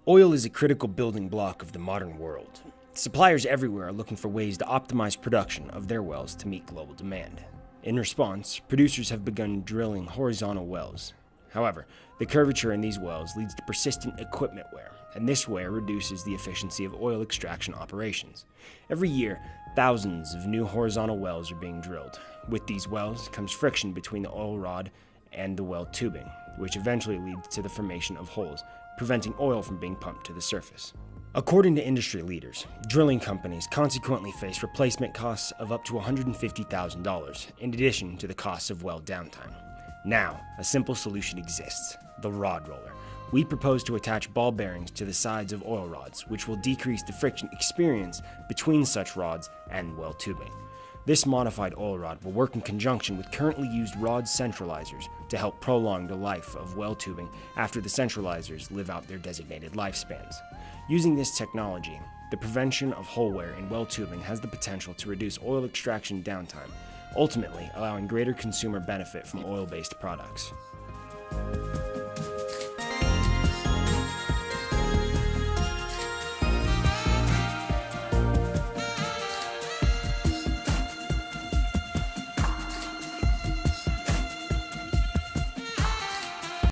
Oil is a critical building block of the modern world. Suppliers everywhere are looking for ways to optimize production of their wells to meet global demand. In response, producers have begun drilling horizontal wells. However, the curvature in these wells leads to persistent equipment wear, and this wear reduces the efficiency of oil extraction operations. Every year, thousands of new horizontal wells are being drilled. With these wells comes friction between the oil rod and the well tubing, which eventually leads to the formation of holes, preventing oil from being pumped to the surface. According to industry leaders, drilling companies consequently face replacement costs of up to $150,000, in addition to the costs of well downtime. Now, a simple solution exists: the rod roller. We propose to attach ball bearings to the sides of oil rods, which will decrease the friction experienced between such rods and well tubing. This modified oil rod will work in conjunction with currently used rod centralizers to help prolong the life of well tubing after the centralizers live out their designated lifespans. Using this technology, the prevention of hole wear in well tubing has the potential to reduce oil extraction downtime, ultimately allowing greater consumer benefit from oil-based products.